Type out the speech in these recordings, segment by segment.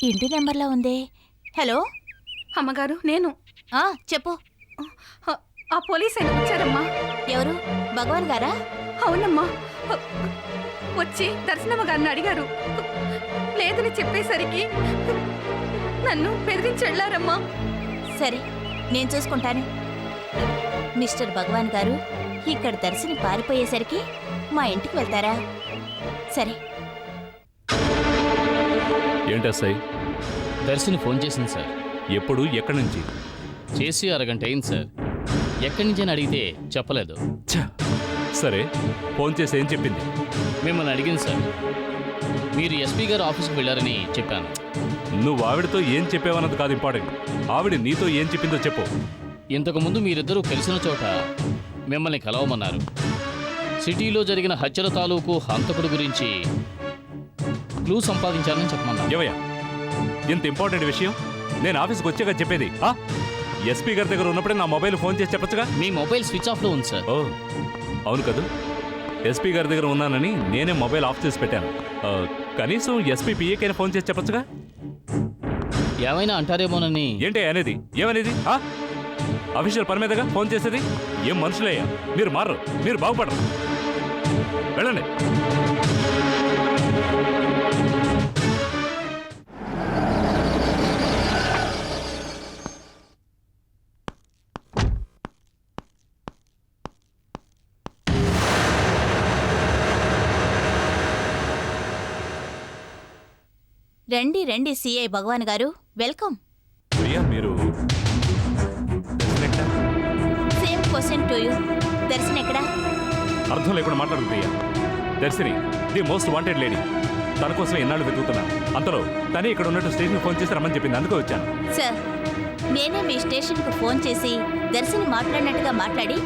ఇంటి నెంబర్లా ఉందే. హలో అమ్మగారు, నేను చెప్పు. ఆ పోలీసు ఆయన వచ్చారమ్మా. ఎవరు? భగవాన్ గారా? అవునమ్మా, వచ్చి దర్శనమ్మ గారిని అడిగారు. లేదని చెప్పేసరికి నన్ను బెదిరించి వెళ్ళారమ్మా. సరే, నేను చూసుకుంటాను. మిస్టర్ భగవాన్ గారు, ఇక్కడ దర్శని పారిపోయేసరికి మా ఇంటికి వెళ్తారా? సరే. ఏంటి ఎస్ఐ? దర్శిని ఫోన్ చేసింది సార్. ఎప్పుడు, ఎక్కడి నుంచి? చేసి అరగంట అయింది సార్. ఎక్కడి నుంచి అని అడిగితే చెప్పలేదు. సరే, ఫోన్ చేసి ఏం చెప్పింది? మిమ్మల్ని అడిగింది సార్. మీరు ఎస్పీ గారు ఆఫీస్కి వెళ్ళారని చెప్పాను. నువ్వు ఆవిడతో ఏం చెప్పావన్నది కాదు ఇంపార్టెంట్. ఆవిడ నీతో ఏం చెప్పిందో చెప్పు. ఇంతకుముందు మీరిద్దరూ కలిసిన చోట మిమ్మల్ని కలవమన్నారు. సిటీలో జరిగిన హత్యల తాలూకు హంతకుడు గురించి క్లూ సంపాదించాలని చెప్పమన్నారు. ఏవయ్యా, ఇంత ఇంపార్టెంట్ విషయం నేను ఆఫీస్కి వచ్చాక చెప్పేది. ఎస్పీ గారి దగ్గర ఉన్నప్పుడే నా మొబైల్ ఫోన్ చేసి చెప్పచ్చుగా. మీ మొబైల్ స్విచ్ ఆఫ్లో ఉంది సార్. ఓ అవును కదా, ఎస్పీ గారి దగ్గర ఉన్నానని నేనే మొబైల్ ఆఫ్ చేసి పెట్టాను. కనీసం ఎస్పీ పిఏకైనా ఫోన్ చేసి చెప్పచ్చుగా. ఏమైనా అంటారేమోనని. ఏంటి అనేది? ఏమనేది? అఫీషియల్ పని మీదగా ఫోన్ చేసేది. ఏం మనుషులయ్యా మీరు? మారరు, మీరు బాగుపడరు. వెళ్ళండి. రండి రండి సిఐ భగవాన్ గారు, వెల్కమ్. ప్రియా, మీరు same question to you. Darshan ఎక్కడా? అర్థం లేకుండా మాట్లాడదు ప్రియా. దర్శిని ది మోస్ట్ వాంటెడ్ లేడీ. తన కోసం ఎన్నాళ్ళు వెతుకుతున్నాను. అంతలో తనే ఇక్కడ ఉన్నట్టు స్టేషన్కి ఫోన్ చేసి రమ్మని చెప్పింది, అందుకే వచ్చాను. సార్, నేనే మీ స్టేషన్కు ఫోన్ చేసి దర్శని మాట్లాడినట్టుగా మాట్లాడి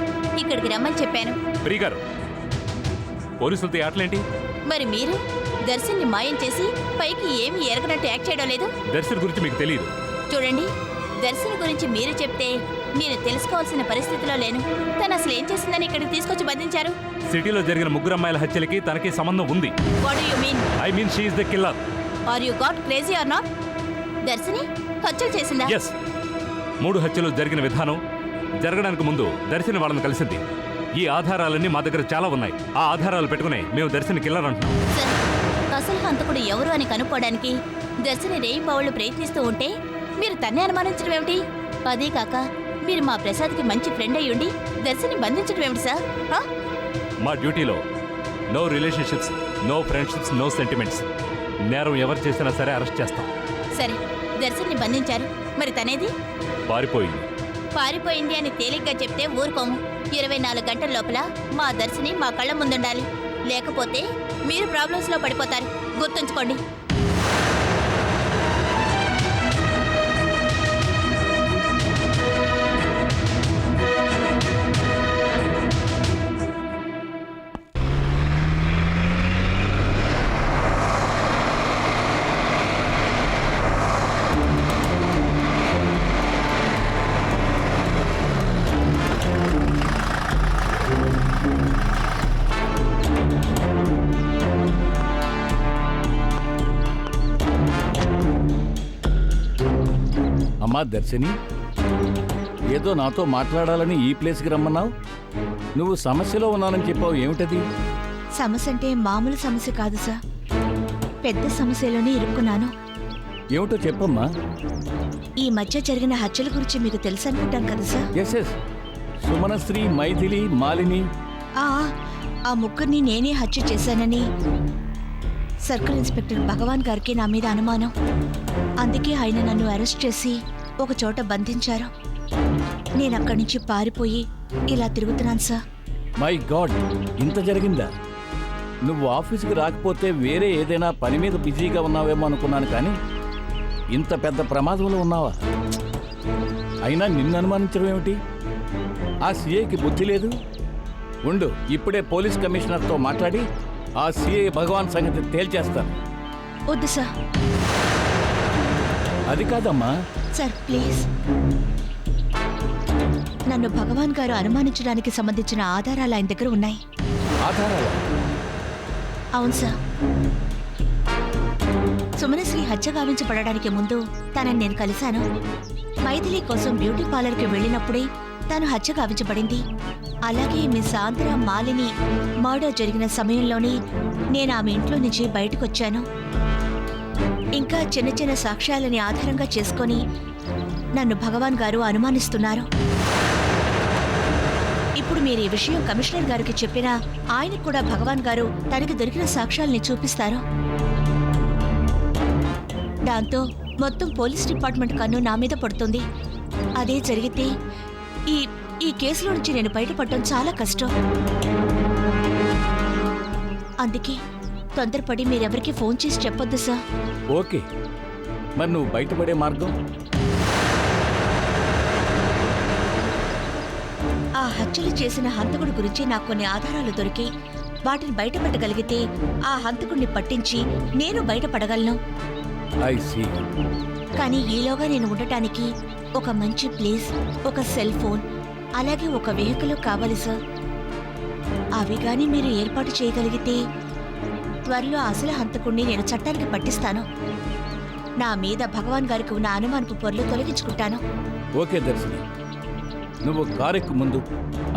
ఇక్కడికి రమ్మని చెప్పాను. ప్రియ గారు, పోలీసులతో ఆటలేంటి? మరి మీరు దర్శన్ని మాయం చేసి పైకి ఏమీ ఎరగనట్టు యాక్ట్ చేయడం లేదు. దర్శన్ గురించి మీకు తెలియదు. చూడండి, దర్శన్ గురించి మీరు చెప్తే నేను తెలుసుకోవాల్సిన పరిస్థితిలో లేను. తను అసలు ఏం చేసిందని ఇక్కడికి తీసుకొచ్చి బంధించారు? సిటీలో జరిగిన 3 అమ్మాయిల హత్యలకి తనకి సంబంధం ఉంది. What do you mean? I mean she is the killer. Are you got crazy or not? Darshini హత్యలు చేసిందా? ఎస్. 3 హత్యలు జరిగిన విధానం జరగడానికి ముందు దర్శని వాళ్ళని కలిసింది. ఈ ఆధారాలన్నీ మా దగ్గర చాలా ఉన్నాయి. ఆ ఆధారాలు పెట్టుకునే మేము దర్శని కిల్లర్ అంటున్నాం. సార్, అసలు హంతకుడు ఎవరు అని కనుక్కోవడానికి దర్శని రేయింబవళ్లు ప్రయత్నిస్తూ ఉంటే మీరు తన్నే అనుమానించడం ఏమిటి? అదే కాక మీరు మా ప్రసాద్కి మంచి ఫ్రెండ్ అయ్యుండి దర్శని బంధించడం ఏమిటి సార్? మా డ్యూటీలో no relationships, no friendships, no sentiments. నేరం ఎవరు చేసినా సరే అరెస్ట్ చేస్తాం. సరే, దర్శన్ని బంధించారు, మరి తనేది? పారిపోయింది. పారిపోయింది అని తేలిగ్గా చెప్తే ఊరుకోము. 24 గంటల లోపల మా దర్శని మా కళ్ళ ముందుండాలి. లేకపోతే మీరు ప్రాబ్లమ్స్లో పడిపోతారు, గుర్తుంచుకోండి. అమ్మా దర్శిని, ఏదో నాతో మాట్లాడాలని ఈ ప్లేస్కి రమ్మన్నావు. నువ్వు సమస్యలో ఉన్నానని చెప్పావు, ఏమిటది? సమస్య అంటే మామూలు సమస్య కాదు సార్. పెద్ద సమస్యలోనే ఇరుక్కున్నాను. ఏమిటో చెప్పమ్మా. ఈ మధ్య జరిగిన హత్యల గురించి మీకు తెలుసు అనుకుంటాను కదా sir. Yes yes, Sumanasri, Maithili, Malini, ఆ ముగ్గురిని నేనే హత్య చేశానని సర్కిల్ ఇన్స్పెక్టర్ భగవాన్ గారికి నా మీద అనుమానం. అందుకే ఆయన నన్ను అరెస్ట్ చేసి ఒక చోట బంధించారు. నేను అక్కడి నుంచి పారిపోయి ఇలా తిరుగుతున్నాను సార్. మై గాడ్, ఇంత జరిగిందా? నువ్వు ఆఫీస్కి రాకపోతే వేరే ఏదైనా పని మీద బిజీగా ఉన్నావేమో అనుకున్నాను, కానీ ఇంత పెద్ద ప్రమాదంలో ఉన్నావా? అయినా నిన్ను అనుమానించడం ఏమిటి? ఆ సీఏకి బుద్ధి లేదు. ఉండు, ఇప్పుడే పోలీస్ కమిషనర్తో మాట్లాడి ఆ సీఏ భగవాన్ సంగతి తేల్చేస్తాను. వద్దు సార్. అది కాదమ్మా. సార్ ప్లీజ్, నన్ను భగవాన్ గారు అనుమానించడానికి సంబంధించిన ఆధారాలు ఆయన దగ్గర ఉన్నాయి. ఆధారాలు? అవును సార్. సుమనశ్రీ హత్య గావించబడడానికి ముందు తనని నేను కలిశాను. మైథిలి కోసం బ్యూటీ పార్లర్కి వెళ్ళినప్పుడే తను హత్య గావించబడింది. అలాగే మిస్ ఆంధ్ర మాలిని మర్డర్ జరిగిన సమయంలోనే నేను ఆమె ఇంట్లో నుంచి బయటకొచ్చాను. ఇంకా చిన్న చిన్న సాక్ష్యాలని ఆధారంగా చేసుకొని నన్ను భగవాన్ గారు అనుమానిస్తున్నారు. ఇప్పుడు మీరు ఈ విషయం కమిషనర్ గారికి చెప్పినా ఆయనకు కూడా భగవాన్ గారు తనకి దొరికిన సాక్ష్యాలని చూపిస్తారు. దాంతో మొత్తం పోలీస్ డిపార్ట్మెంట్ కన్ను నా మీద పడుతుంది. అదే జరిగితే ఈ కేసులో నుంచి నేను బయటపడటం చాలా కష్టం. అందుకే తొందరపడి మీరెవరికి ఫోన్ చేసి చెప్పొద్దు సార్. ఓకే, మరి నువ్వు బయటపడే మార్గం? ఆ హత్యలు చేసిన హంతకుడి గురించి నాకు కొన్ని ఆధారాలు దొరికి వాటిని బయటపెట్టగలిగితే ఆ హంతకుడిని పట్టించి నేను బయటపడగలను. I see. కానీ ఈలోగా నేను ఉండటానికి ఒక మంచి ప్లేస్, ఒక సెల్ ఫోన్, అలాగే ఒక వెహికల్ కావాలి సార్. అవి గాని మీరు ఏర్పాటు చేయగలిగితే త్వరలో అసలు హంతకుడిని నేను చట్టానికి పట్టిస్తాను. నా మీద భగవాన్ గారికి ఉన్న అనుమానపు పొరలు తొలగించుకుంటాను. ఓకే దర్శిని, నువ్వు కారెక్కు ముందు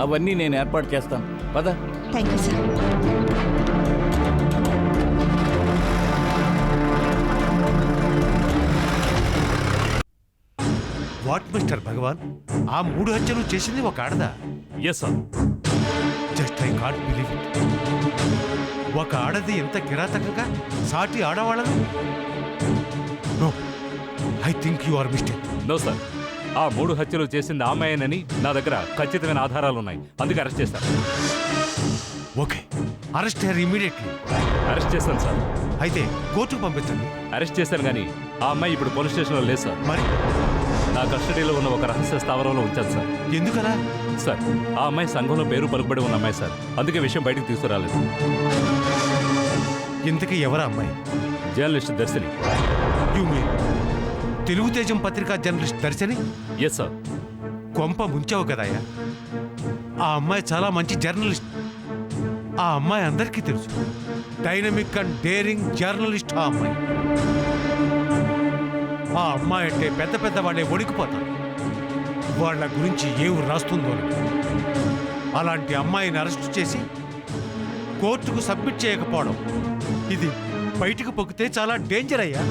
అవన్నీ నేను ఏర్పాటు చేస్తాను. పద. Thank you sir. What mister Bhagwan, ఆ 3 హత్యలు చేసింది ఒక ఆడదా? Yes sir. Just I can't believe it. ఒక ఆడది ఎంత కిరాతకంగా సాటి ఆడవాళ్ళను? No, I think you are mistake. No sir, ఆ 3 హత్యలు చేసింది ఆమెయేనని నా దగ్గర ఖచ్చితమైన ఆధారాలు ఉన్నాయి. అందుకే అరెస్ట్ చేశాను. Okay, arrest her immediately. Arrest చేశాను సార్. అయితే కోర్టుకు పంపించండి. అరెస్ట్ చేశాను కానీ ఆ అమ్మాయి ఇప్పుడు పోలీస్ స్టేషన్లో లేదు సార్. మరి నా కస్టడీలో ఉన్న ఒక రహస్య స్థావరంలో ఉంచాను సార్. ఎందుకలా? సార్, ఆ అమ్మాయి సంఘంలో పేరు పలుకుబడి ఉన్న అమ్మాయి సార్. అందుకే విషయం బయటకు తీసుకురాలేదు. ఇంతకీ ఎవరా అమ్మాయి? Journalist Darshini. యు మీన్ తెలుగుతేజం పత్రికా జర్నలిస్ట్ దర్శని? Yes sir. కొంప ముంచావు కదయ్యా. ఆ అమ్మాయి చాలా మంచి జర్నలిస్ట్. ఆ అమ్మాయి అందరికీ తెలుసు. డైనమిక్ అండ్ డేరింగ్ జర్నలిస్ట్ ఆ అమ్మాయి. ఆ అమ్మాయి అంటే పెద్ద పెద్ద వాళ్ళే వణికిపోతారు, వాళ్ళ గురించి ఏమి రాస్తుందో. అలాంటి అమ్మాయిని అరెస్ట్ చేసి కోర్టుకు సబ్మిట్ చేయకపోవడం, ఇది బయటకు పొక్కితే చాలా డేంజర్ అయ్యా.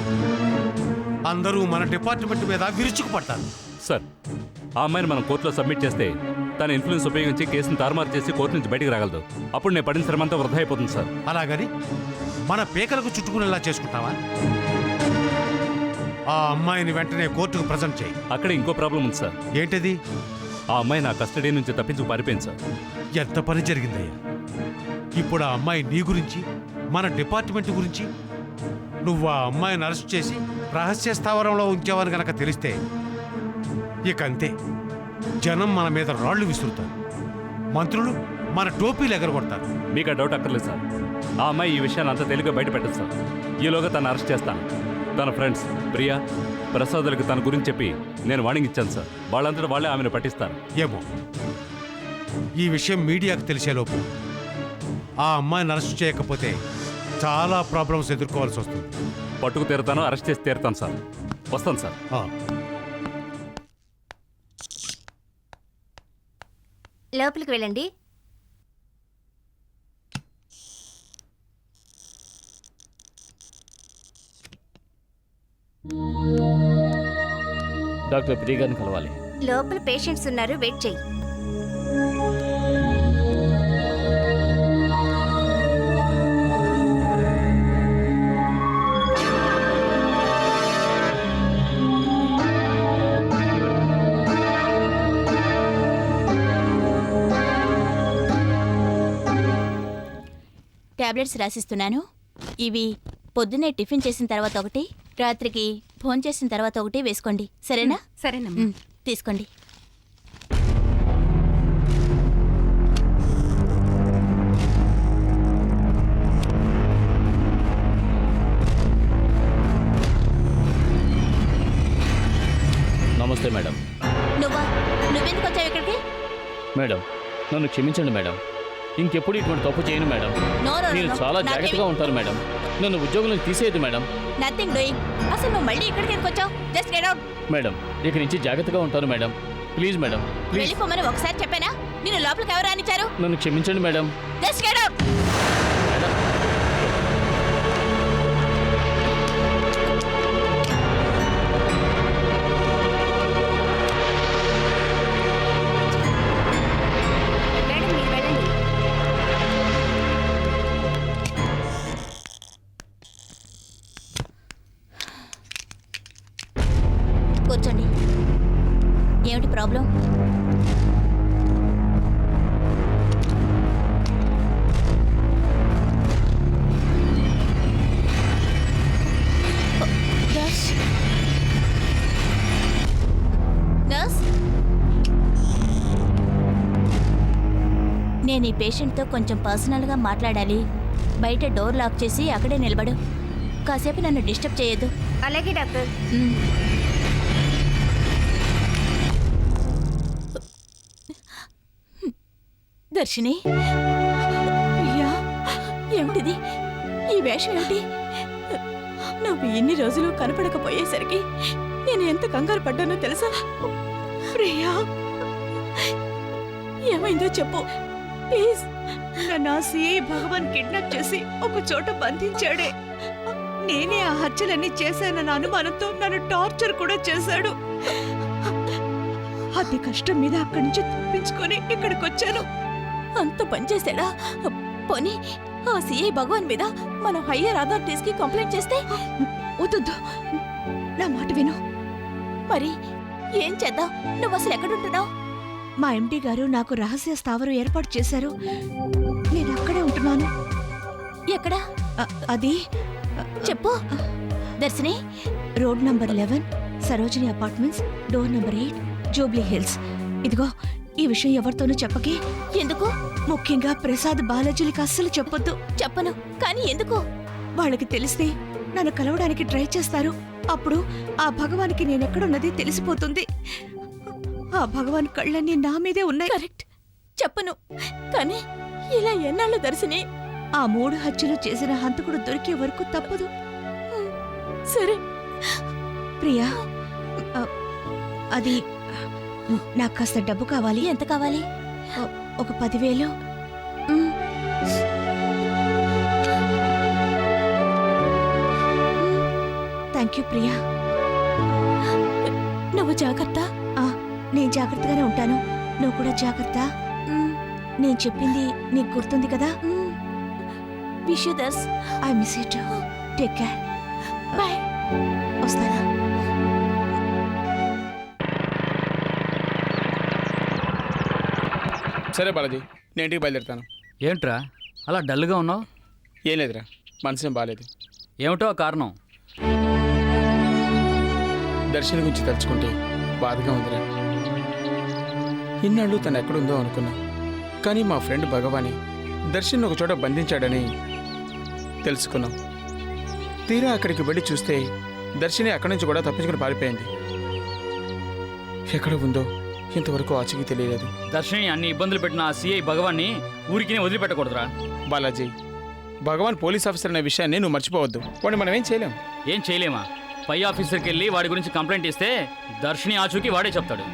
అందరూ మన డిపార్ట్మెంట్ మీద విరుచుకుపడతారు. సార్, ఆ అమ్మాయిని మనం కోర్టులో సబ్మిట్ చేస్తే తన ఇన్ఫ్లుయెన్స్ ఉపయోగించి కేసును తారుమారు చేసి కోర్టు నుంచి బయటకు రాగలదు. అప్పుడు నేను పడిన శ్రమంతా వృధా అయిపోతుంది సార్. అలాగని మన పేకలకు చుట్టుకునేలా చేసుకుంటావా? ఆ అమ్మాయిని వెంటనే కోర్టుకు ప్రజెంట్ చేయి. అక్కడ ఇంకో ప్రాబ్లం ఉంది సార్. ఏంటది? ఆ అమ్మాయి నా కస్టడీ నుంచి తప్పించుకు పారిపోయింది సార్. ఎంత పని జరిగిందయ్యా. ఇప్పుడు ఆ అమ్మాయి నీ గురించి, మన డిపార్ట్మెంట్ గురించి, నువ్వు ఆ అమ్మాయిని అరెస్ట్ చేసి రహస్య స్థావరంలో ఉంచావని గనక తెలిస్తే ఇక అంతే. జనం మన మీద రాళ్లు విసురుతారు, మంత్రులు మన టోపీలు ఎగరగొడతారు. మీకు ఆ డౌట్ అక్కర్లేదు సార్. ఆ అమ్మాయి ఈ విషయాన్ని అంత తేలిగ్గా బయట పెట్టదు సార్. ఈలోగా తను అరెస్ట్ చేస్తాను. తన ఫ్రెండ్స్ ప్రియా, ప్రసాదులకు తన గురించి చెప్పి నేను వార్నింగ్ ఇచ్చాను సార్. వాళ్ళంతటా వాళ్ళే ఆమెను పట్టిస్తారు. ఏమో, ఈ విషయం మీడియాకు తెలిసేలోపు ఆ అమ్మాయిని అరెస్ట్ చేయకపోతే చాలా ప్రాబ్లమ్స్ ఎదుర్కోవాల్సి వస్తుంది. పట్టుకు తీరుతాను, అరెస్ట్ చేసి తీరుతాను సార్. వస్తాను సార్. లోపలికి వెళ్ళండి. డాక్టర్ ప్రియ గారిని కలవాలి. లోపల పేషెంట్స్ ఉన్నారు, వెయిట్ చెయ్యి. టాబ్లెట్స్ రాసిస్తున్నాను. ఇవి పొద్దున్నే టిఫిన్ చేసిన తర్వాత ఒకటి, రాత్రికి భోజనం చేసిన తర్వాత ఒకటి వేసుకోండి, సరేనా? సరేనమ్మా. తీసుకోండి. నమస్తే మేడం. నువ్వెందుకు వచ్చావు ఇక్కడికి? మేడం, నన్ను క్షమించండి మేడం. ఇంకెప్పుడు ఇటువంటి తప్పు చేయను మేడం. నేను చాలా జాగ్రత్తగా ఉంటాను మేడం. నన్ను ఉద్యోగంలో తీసేయదు మేడం. Nothing doing. అసలు నువ్వు మళ్ళీ ఇక్కడికి ఎందుకు వచ్చావు? Just get out. మేడం ఇక నుంచి జాగ్రత్తగా ఉంటాను మేడం. Please madam, please. వెళ్ళిపోమని ఒకసారి చెప్పానా? నిన్ను లోపలికి ఎవరు రానిచ్చారు? నన్ను క్షమించండి madam. Just get out. Madam madam మీరు వెళ్ళండి. కూర్చోండి. ఏమిటి ప్రాబ్లం? నర్స్, నర్స్, నేను ఈ పేషెంట్తో కొంచెం పర్సనల్గా మాట్లాడాలి. బయట డోర్ లాక్ చేసి అక్కడే నిలబడు. కాసేపు నన్ను డిస్టర్బ్ చేయొద్దు. అలాగే డాక్టర్. దర్శిని, అయ్యా, ఏమిటిది? ఈ వేషం ఏమిటి? నాకు ఇన్ని రోజులు కనపడకపోయేసరికి నేను ఎంత కంగారు పడ్డానో తెలుసా? ప్రియా, ఏమైందో చెప్పు ప్లీజ్. నా సిఐ భగవాన్ కిడ్నాప్ చేసి ఒక చోట బంధించాడే. నేనే ఆ హత్యలన్నీ చేశానన్న అనుమానంతో నన్ను టార్చర్ కూడా చేశాడు. అతి కష్టం మీద అక్కడి నుంచి తప్పించుకొని ఇక్కడికి వచ్చాను. అంత పనిచేశాడా? పోనీ ఆ సిఐ భగవాన్ మీద మనం హయ్యర్ అథారిటీస్ కి కంప్లైంట్ చేస్తే? వద్దు, నా మాట విను. మరి ఏం చేద్దాం? నువ్వు అసలు ఎక్కడుంటున్నావు? మా ఎండి గారు నాకు రహస్య స్థావరం ఏర్పాటు చేశారు. నేను అక్కడే ఉంటున్నాను. ఎక్కడ? అది చెప్పు Darshini. Road number 11, Sarojini apartments, door number 8, Jubilee Hills. ఇదిగో, ఈ విషయం ఎవరితోనూ చెప్పకే. ఎందుకు? ముఖ్యంగా ప్రసాద్, బాలాజీలకి అస్సలు చెప్పొద్దు. చెప్పను. కానీ ఎందుకు? వాళ్ళకి తెలిస్తే నన్ను కలవడానికి ట్రై చేస్తారు. అప్పుడు ఆ భగవానికి నేనెక్కడున్నది తెలిసిపోతుంది. ఆ భగవాన్ కళ్ళన్నీ నా మీదే ఉన్నాయి. కరెక్ట్, చెప్పను. కానీ ఇలా ఎన్నాళ్ళు దర్శిని? ఆ 3 హత్యలు చేసిన హంతకుడు దొరికే వరకు తప్పదు. సరే ప్రియా, అది నాకు కాస్త డబ్బు కావాలి. ఎంత కావాలి? ఒక 10,000. Thank you Priya. నువ్వు జాగ్రత్త. నేను జాగ్రత్తగానే ఉంటాను. నువ్వు కూడా జాగ్రత్త. నేను చెప్పింది నీకు గుర్తుంది కదా? Wish you others. I miss you too. Take care. Bye. వస్తానా? సరే బాలాజీ, నేను ఇంటికి బయలుదేరుతాను. ఏంట్రా అలా డల్గా ఉన్నావు? ఏం లేదురా, మనసేం బాగాలేదు. ఏమిటో ఆ కారణం? దర్శన గురించి తలుచుకుంటే బాధగా ఉందిరా. ఇన్నాళ్ళు తను ఎక్కడుందో అనుకున్నా, కానీ మా ఫ్రెండ్ భగవాని దర్శన్ ఒక చోట బంధించాడని తెలుసుకున్నాం. తీరా అక్కడికి వెళ్ళి చూస్తే దర్శిని అక్కడి నుంచి కూడా తప్పించుకుని పారిపోయింది. ఎక్కడ ఉందో ఇంతవరకు ఆచూకీ తెలియలేదు. దర్శిని అన్ని ఇబ్బందులు పెట్టిన ఆ సిఐ భగవాన్ని ఊరికి వదిలిపెట్టకూడదురా. బాలాజీ, భగవాన్ పోలీస్ ఆఫీసర్ అనే విషయాన్ని నువ్వు మర్చిపోవద్దు. వాడిని మనం ఏం చేయలేం. ఏం చేయలేమా? పై ఆఫీసర్కి వెళ్ళి వాడి గురించి కంప్లైంట్ ఇస్తే దర్శిని ఆచూకీ వాడే చెప్తాడు.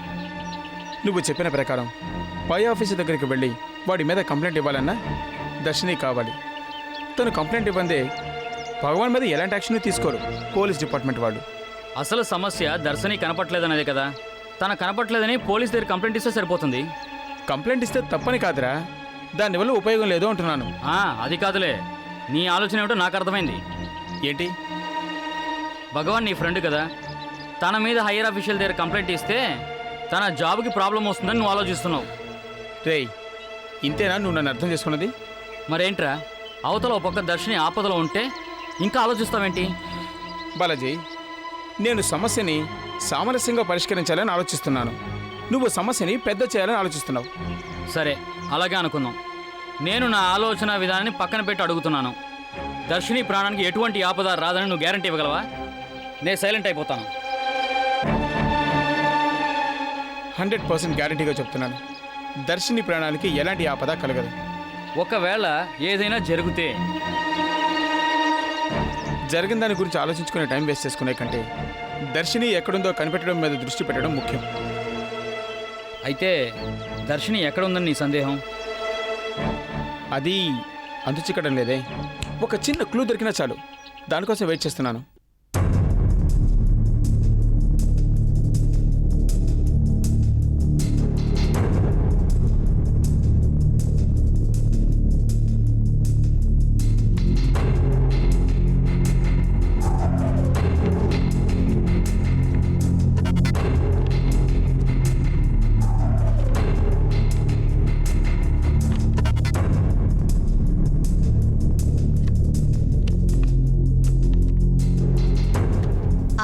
నువ్వు చెప్పిన ప్రకారం పై ఆఫీసర్ దగ్గరికి వెళ్ళి వాడి మీద కంప్లైంట్ ఇవ్వాలన్నా దర్శిని కావాలి. తను కంప్లైంట్ ఇవ్వందే భగవాన్ మీద ఎలాంటి యాక్షన్ తీసుకోరు పోలీస్ డిపార్ట్మెంట్ వాళ్ళు. అసలు సమస్య దర్శిని కనపట్లేదనేదే కదా. తన కనపట్లేదని పోలీస్ దగ్గర కంప్లైంట్ ఇస్తే సరిపోతుంది. కంప్లైంట్ ఇస్తే తప్పని కాదురా, దానివల్ల ఉపయోగం లేదు అంటున్నాను. అది కాదులే, నీ ఆలోచన ఏమిటో నాకు అర్థమైంది. ఏంటి? భగవాన్ నీ ఫ్రెండ్ కదా, తన మీద హైయర్ అఫీషియల్ దగ్గర కంప్లైంట్ ఇస్తే తన జాబ్కి ప్రాబ్లం వస్తుందని నువ్వు ఆలోచిస్తున్నావు. రేయ్, ఇంతేనా నువ్వు నన్ను అర్థం చేసుకున్నది? మరేంట్రా, అవతల ఒక పక్క దర్శిని ఆపదలో ఉంటే ఇంకా ఆలోచిస్తావేంటి? బాలాజీ, నేను సమస్యని సామరస్యంగా పరిష్కరించాలని ఆలోచిస్తున్నాను. నువ్వు సమస్యని పెద్ద చేయాలని ఆలోచిస్తున్నావు. సరే, అలాగే అనుకుందాం. నేను నా ఆలోచన విధానాన్ని పక్కన పెట్టి అడుగుతున్నాను. దర్శిని ప్రాణానికి ఎటువంటి ఆపద రాదని నువ్వు గ్యారంటీ ఇవ్వగలవా? నేను సైలెంట్ అయిపోతాను. 100% గ్యారంటీగా చెప్తున్నాను, దర్శిని ప్రాణానికి ఎలాంటి ఆపద కలగదు. ఒకవేళ ఏదైనా జరిగితే జరిగిన దాని గురించి ఆలోచించుకునే టైం వేస్ట్ చేసుకునే కంటే దర్శిని ఎక్కడుందో కనిపెట్టడం మీద దృష్టి పెట్టడం ముఖ్యం. అయితే దర్శిని ఎక్కడ ఉందని నీ సందేహం? అది అంతు చిక్కడం లేదే. ఒక చిన్న క్లూ దొరికినా చాలు, దానికోసం వెయిట్ చేస్తున్నాను.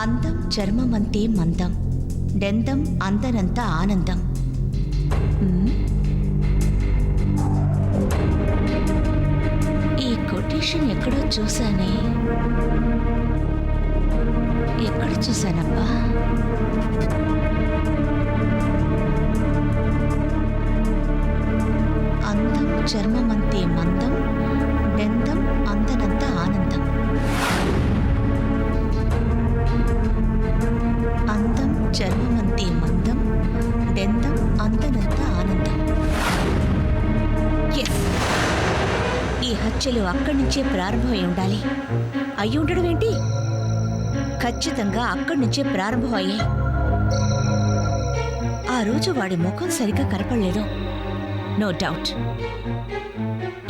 అందం చర్మమంతే మందం, డెందం అందనంత ఆనందం. ఈ కొటేషన్ ఎక్కడో చూసానే, ఎక్కడ చూసానబ్బా? అందం చర్మమంతే మందం, డెందం అందనంత ఆనందం. అందం చర్మమంతే మందం, డెందం అందనంత ఆనందం. ఎస్, ఈ హత్యలు అక్కడి నుంచే ప్రారంభమై ఉండాలి. అయి ఉండడం ఏంటి? ఖచ్చితంగా అక్కడి నుంచే ప్రారంభం అయ్యాయి. ఆ రోజు వాడి ముఖం సరిగ్గా కనపడలేదు. నో డౌట్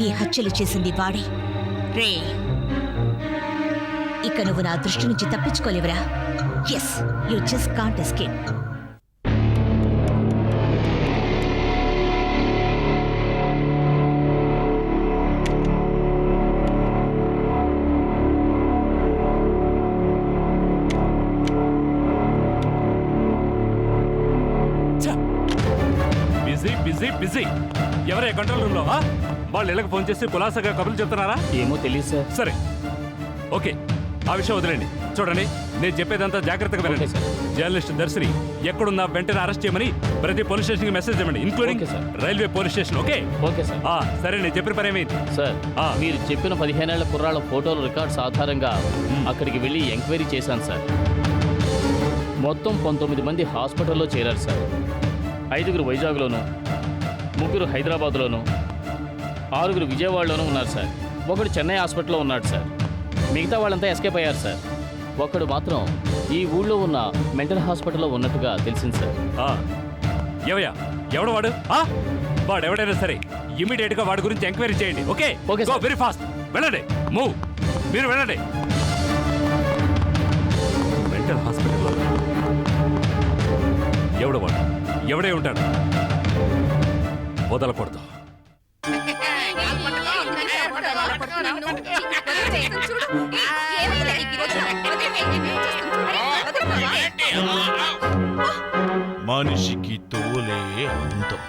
ఈ హత్యలు చేసింది వాడే. రే, ఇక నువ్వు నా దృష్టి నుంచి తప్పించుకోలేవురా. Yes, you just can't escape. Busy busy busy. ఎవరే కంట్రోల్ రూమ్ లో? వాళ్ళు ఇళ్ళకి ఫోన్ చేసి కులాసగా కబుర్లు చెప్తున్నారా? ఏమో తెలియదు సార్. సరే, ఓకే, ఆ విషయం వదిలేండి. చూడండి, నేను చెప్పేదంతా జాగ్రత్తగా వినండి. జర్నలిస్ట్ దర్శిని ఎక్కడున్నా వెంటనే అరెస్ట్ చేయమని ప్రతి పోలీస్ స్టేషన్ కి మెసేజ్ ఇవ్వండి, including railway police station. Okay okay sir. సరే, నేను చెప్పిన పని ఏమైంది? సార్, మీరు చెప్పిన 15 ఏళ్ల కుర్రాళ్ళ ఫోటోలు రికార్డ్స్ ఆధారంగా అక్కడికి వెళ్ళి ఎంక్వైరీ చేశాను సార్. మొత్తం 19 మంది హాస్పిటల్లో చేరారు సార్. 5 వైజాగ్లోను, 3 హైదరాబాద్లోను, 6 విజయవాడలోనూ ఉన్నారు సార్. ఒకడు చెన్నై హాస్పిటల్లో ఉన్నాడు సార్. మిగతా వాళ్ళంతా ఎస్కేప్ అయ్యారు సార్. ఒకడు మాత్రం ఈ ఊళ్ళో ఉన్న మెంటల్ హాస్పిటల్లో ఉన్నట్టుగా తెలిసింది సార్. ఎవయా? ఎవడు వాడు? వాడు ఎవడైనా సరే ఇమీడియట్ గా వాడి గురించి ఎంక్వైరీ చేయండి. Okay okay go very fast. వెళ్ళండి, మూవ్, మీరు వెళ్ళండి. మెంటల్ హాస్పిటల్లో ఎవడు వాడు? ఎవడే ఉంటాడు? వదలకూడదు. మనిషికి తోలే అందం.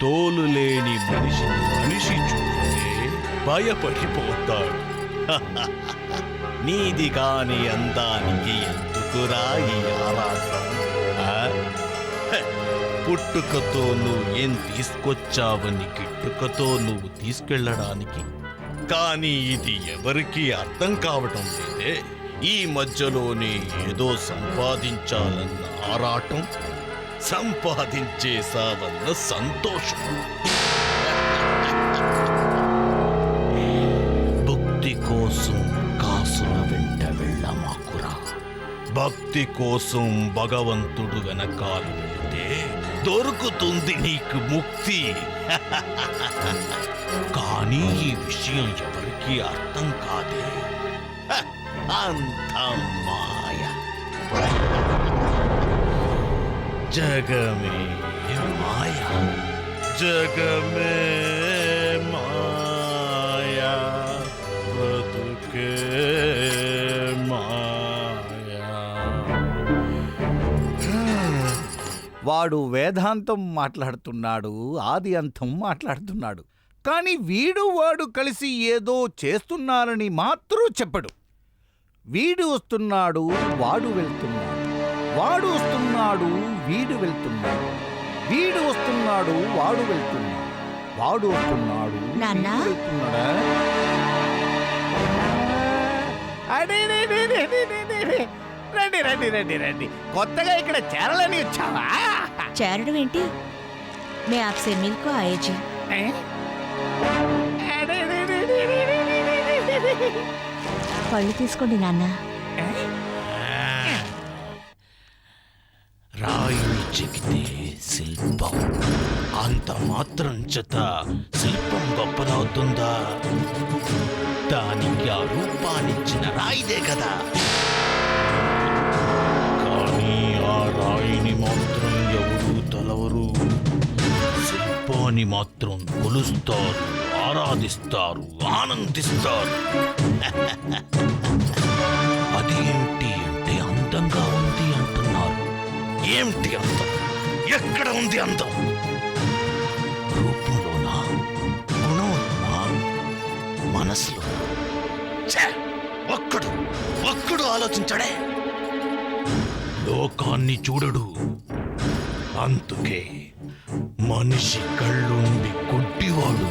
తోలు లేని మనిషిని మనిషి చూస్తే భయపడిపోతాడు. నీది కాని అందానికి ఎందుకురా ఈ ఆరాటం? పుట్టుకతో నువ్వు ఏం తీసుకొచ్చావని గిట్టుకతో నువ్వు తీసుకెళ్ళడానికి. కానీ ఇది ఎవరికీ అర్థం కావటం లేదే. ఈ మధ్యలోనే ఏదో సంపాదించాలన్న ఆరాటం, సంపాదించేసావన్న సంతోషం. భక్తి కోసం కాసుల వెంట వెళ్ళమాకురా. భక్తి కోసం భగవంతుడు వెనకాల వెళితే దొరుకుతుంది నీకు ముక్తి. కానీ ఈ విషయం ఎవరికీ అర్థం కాదే. అంత మాయ. జగమే మాయ, జగమే మాయ, బ్రతుకే మాయ. వాడు వేదాంతం మాట్లాడుతున్నాడు, ఆది అంతం మాట్లాడుతున్నాడు. కానీ వీడు వాడు కలిసి ఏదో చేస్తున్నారని మాత్రం చెప్పడు. వీడు వస్తున్నాడు, వాడు వెళ్తున్నాడు. వాడు వస్తున్నాడు, వీడు వెళ్తున్నాడు. వీడు వస్తున్నాడు, వాడు వెళ్తున్నాడు. వాడు వస్తున్నాడు, నాన్నా? వీడు వెళ్తున్నాడా? అడే రే రే రే రే రే రే రే. రండి రండి రండి రండి. కొత్తగా ఇక్కడ చేరాలని వచ్చావా? చేరడం ఏంటి? మే ఆప్సే మిల్కో ఆయేజీ. ఏ? అడే రే రే రే రే రే రే రే రే రే. పళ్ళు తీసుకోండి నాన్న. రాయిని చెక్కితే శిల్పం అంత మాత్రం చేత శిల్పం గొప్పదవుతుందా? దానికి ఆ రూపాన్నిచ్చిన రాయిదే కదా. కానీ ఆ రాయిని మాత్రం ఎవరు తలవరు. శిల్పాన్ని మాత్రం కొలుస్తారు, ఆరాధిస్తారు, ఆనందిస్తారు. అది ఏంటి అంటే అందంగా ఉంది అంటున్నారు. ఏమిటి అందం? ఎక్కడ ఉంది అందం? రూపంలోనా, గుణంలోనా, మనసులో? ఒక్కడు ఆలోచించడే. లోకాన్ని చూడడు. అందుకే మనిషి కళ్ళుండి గుడ్డివాడు.